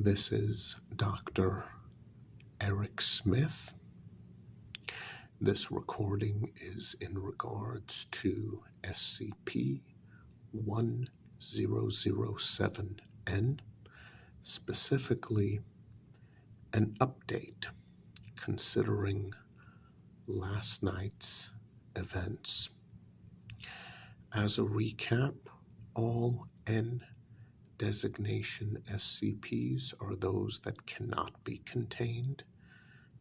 This is Dr. Eric Smith. This recording is in regards to SCP-1007N, specifically an update considering last night's events. As a recap, all N designation SCPs are those that cannot be contained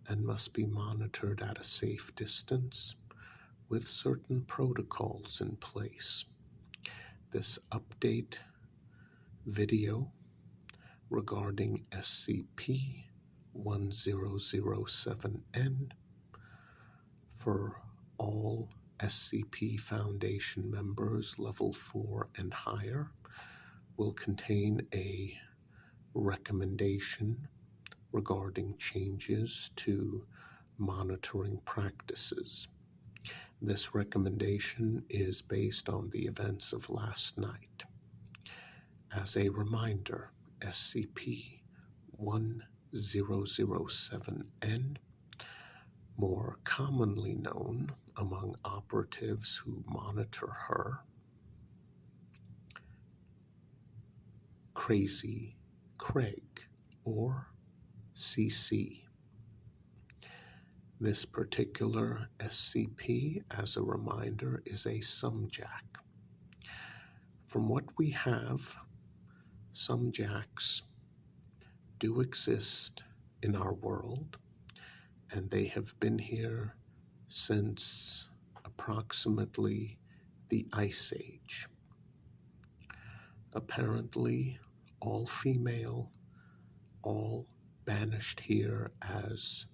and must be monitored at a safe distance with certain protocols in place. This update video regarding SCP-1007N for all SCP Foundation members level 4 and higher will contain a recommendation regarding changes to monitoring practices. This recommendation is based on the events of last night. As a reminder, SCP-1007N, more commonly known among operatives who monitor her, Crazy Craig, or CC. This particular SCP, as a reminder, is a Sumjack. From what we have, Sumjacks do exist in our world, and they have been here since approximately the Ice Age. Apparently, all female, all banished here as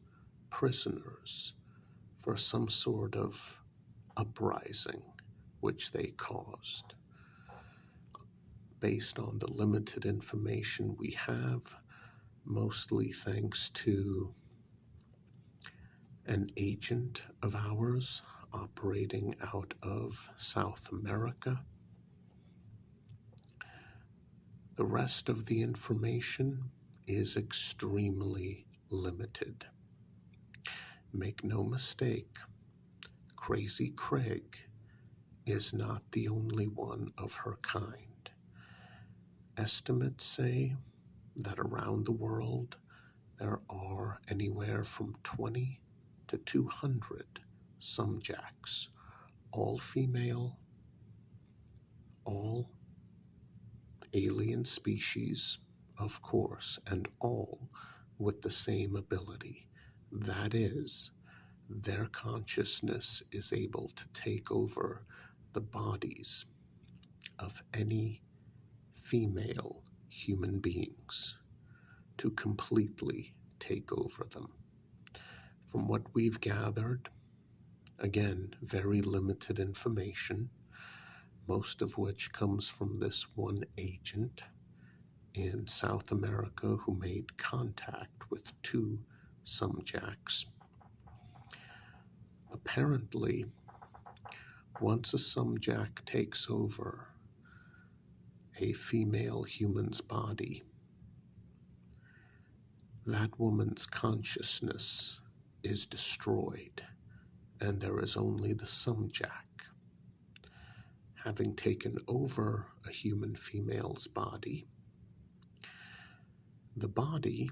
prisoners for some sort of uprising which they caused. Based on the limited information we have, mostly thanks to an agent of ours operating out of South America, the rest of the information is extremely limited. Make no mistake, Crazy Craig is not the only one of her kind. Estimates say that around the world there are anywhere from 20 to 200 Sumjacks, all female, all alien species, of course, and all with the same ability. That is, their consciousness is able to take over the bodies of any female human beings, to completely take over them. From what we've gathered, again, very limited information, most of which comes from this one agent in South America who made contact with 2 Sumjacks. Apparently, once a Sumjack takes over a female human's body, that woman's consciousness is destroyed, and there is only the Sumjack. Having taken over a human female's body, the body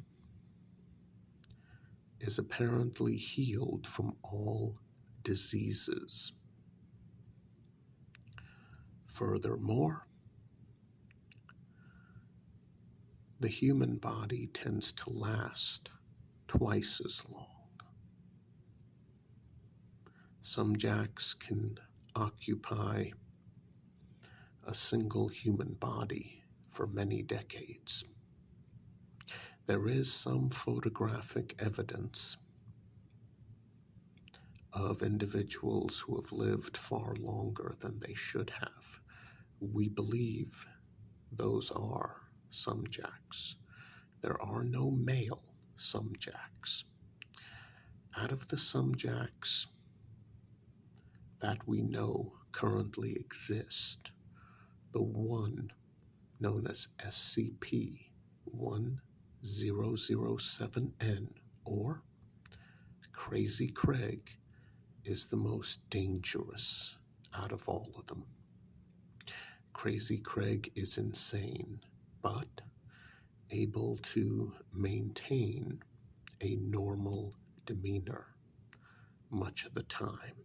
is apparently healed from all diseases. Furthermore, the human body tends to last twice as long. Sumjacks can occupy a single human body for many decades. There is some photographic evidence of individuals who have lived far longer than they should have. We believe those are Sumjacks. There are no male Sumjacks. Out of the Sumjacks that we know currently exist, the one known as SCP-1007 SCP-1007N, or Crazy Craig, is the most dangerous out of all of them. Crazy Craig is insane, but able to maintain a normal demeanor much of the time.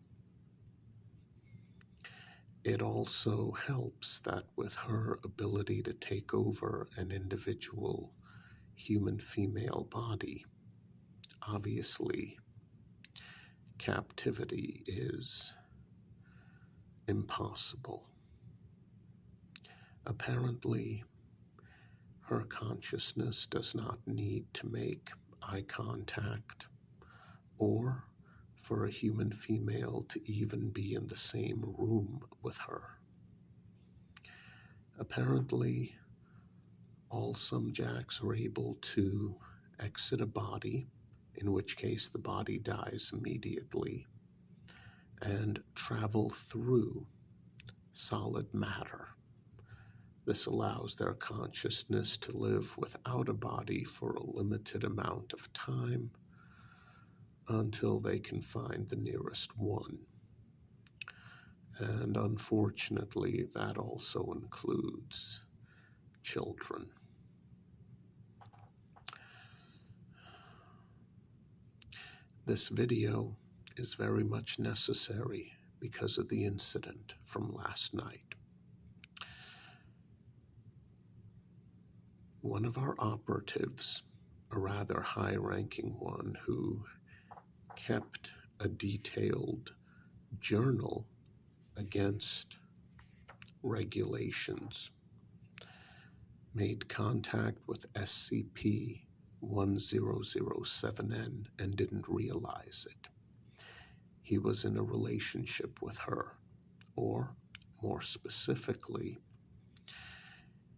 It also helps that with her ability to take over an individual human female body, obviously captivity is impossible. Apparently, her consciousness does not need to make eye contact or for a human female to even be in the same room with her. Apparently, all Sumjacks are able to exit a body, in which case the body dies immediately, and travel through solid matter. This allows their consciousness to live without a body for a limited amount of time until they can find the nearest one. And unfortunately, that also includes children. This video is very much necessary because of the incident from last night. One of our operatives, a rather high-ranking one who kept a detailed journal against regulations, made contact with SCP-1007N and didn't realize it. He was in a relationship with her, or more specifically,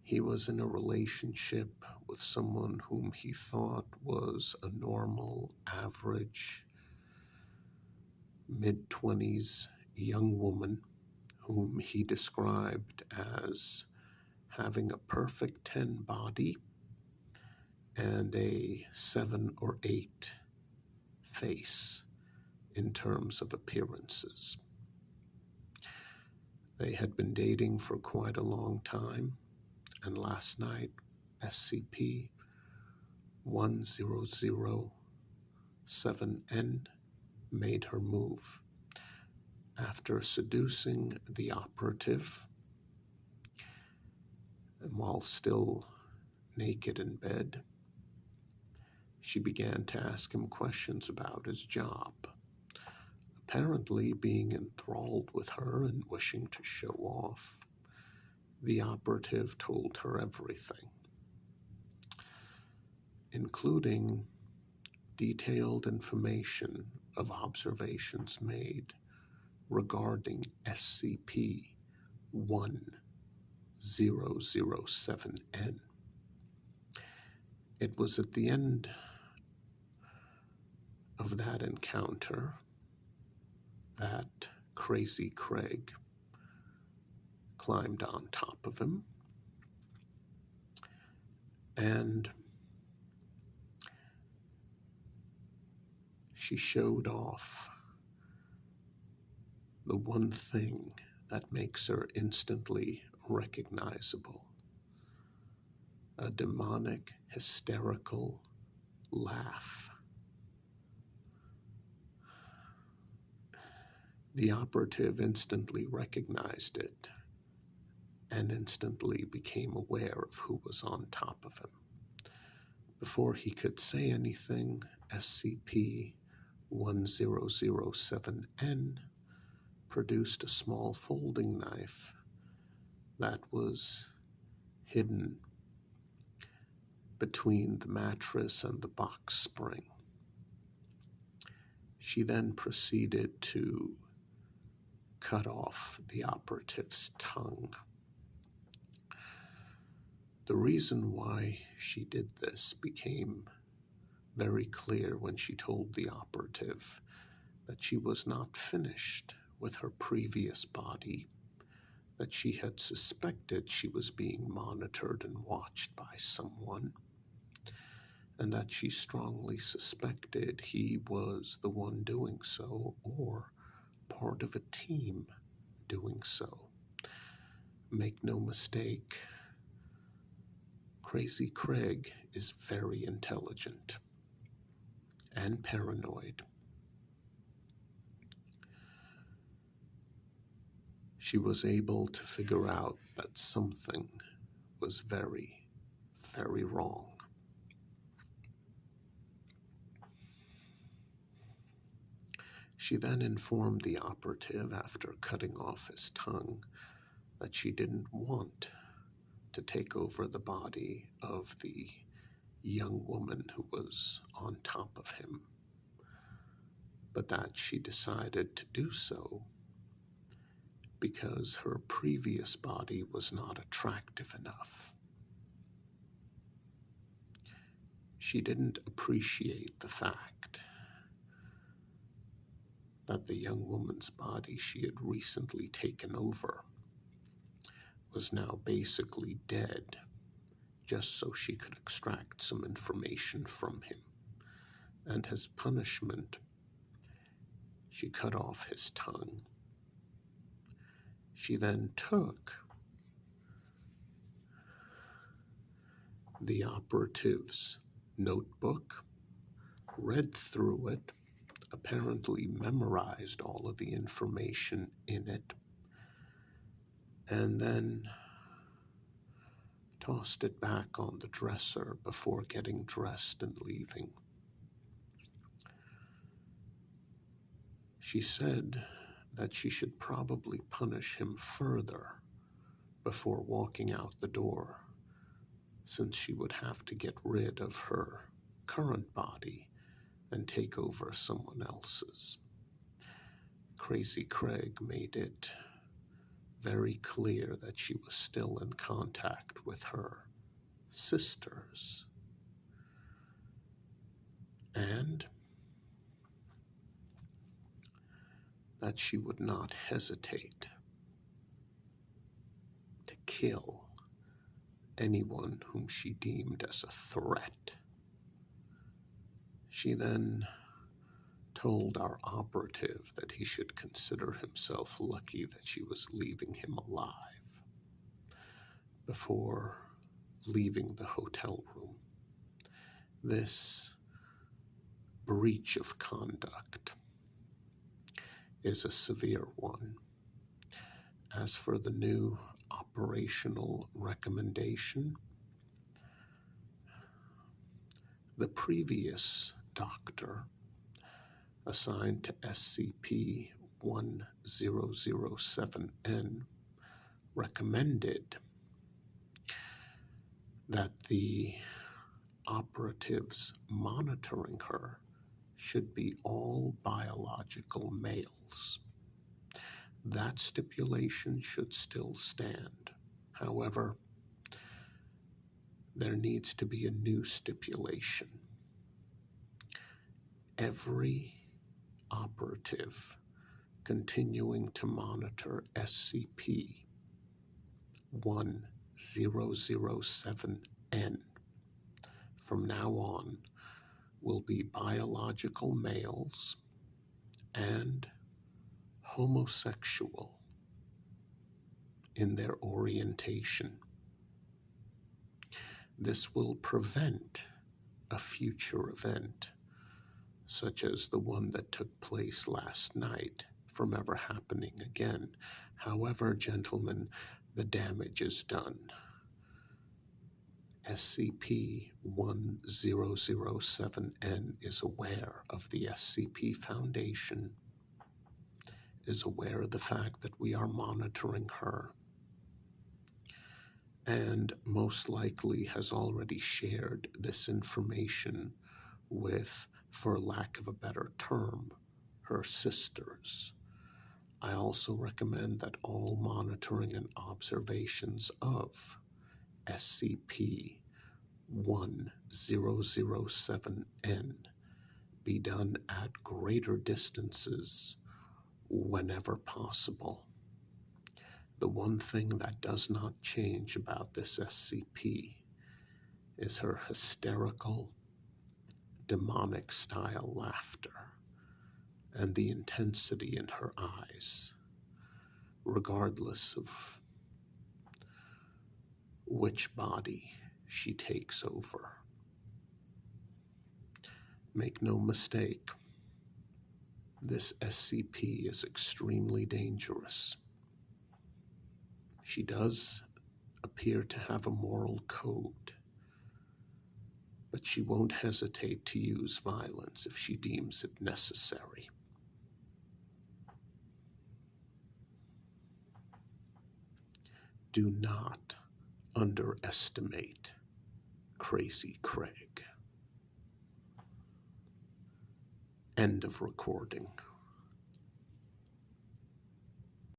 he was in a relationship with someone whom he thought was a normal, average, mid-20s young woman whom he described as having a perfect 10 body and a 7 or 8 face in terms of appearances. They had been dating for quite a long time, and last night, SCP-1007N made her move. After seducing the operative, and while still naked in bed, she began to ask him questions about his job. Apparently being enthralled with her and wishing to show off, the operative told her everything, including detailed information of observations made regarding SCP-1007N. It was at the end of that encounter that Crazy Craig climbed on top of him and she showed off the one thing that makes her instantly recognizable: a demonic, hysterical laugh. The operative instantly recognized it and instantly became aware of who was on top of him. Before he could say anything, SCP-1007N produced a small folding knife that was hidden between the mattress and the box spring. She then proceeded to cut off the operative's tongue. The reason why she did this became very clear when she told the operative that she was not finished with her previous body, that she had suspected she was being monitored and watched by someone, and that she strongly suspected he was the one doing so, or part of a team doing so. Make no mistake, Crazy Craig is very intelligent and paranoid. She was able to figure out that something was very, very wrong. She then informed the operative, after cutting off his tongue, that she didn't want to take over the body of the young woman who was on top of him, but that she decided to do so because her previous body was not attractive enough. She didn't appreciate the fact that the young woman's body she had recently taken over was now basically dead, just so she could extract some information from him. And as punishment, she cut off his tongue. She then took the operative's notebook, read through it, apparently memorized all of the information in it, and then tossed it back on the dresser before getting dressed and leaving. She said that she should probably punish him further before walking out the door, since she would have to get rid of her current body and take over someone else's. Crazy Craig made it very clear that she was still in contact with her sisters, and that she would not hesitate to kill anyone whom she deemed as a threat. She then told our operative that he should consider himself lucky that she was leaving him alive before leaving the hotel room. This breach of conduct is a severe one. As for the new operational recommendation, the previous doctor assigned to SCP-1007N recommended that the operatives monitoring her should be all biological males. That stipulation should still stand. However, there needs to be a new stipulation. Every operative continuing to monitor SCP-1007N from now on will be biological males and homosexual in their orientation. This will prevent a future event, such as the one that took place last night, from ever happening again. However, gentlemen, the damage is done. SCP-1007N is aware of the SCP Foundation, is aware of the fact that we are monitoring her, and most likely has already shared this information with, for lack of a better term, her sisters. I also recommend that all monitoring and observations of SCP-1007N be done at greater distances whenever possible. The one thing that does not change about this SCP is her hysterical demonic-style laughter and the intensity in her eyes, regardless of which body she takes over. Make no mistake, this SCP is extremely dangerous. She does appear to have a moral code, but she won't hesitate to use violence if she deems it necessary. Do not underestimate Crazy Craig. End of recording.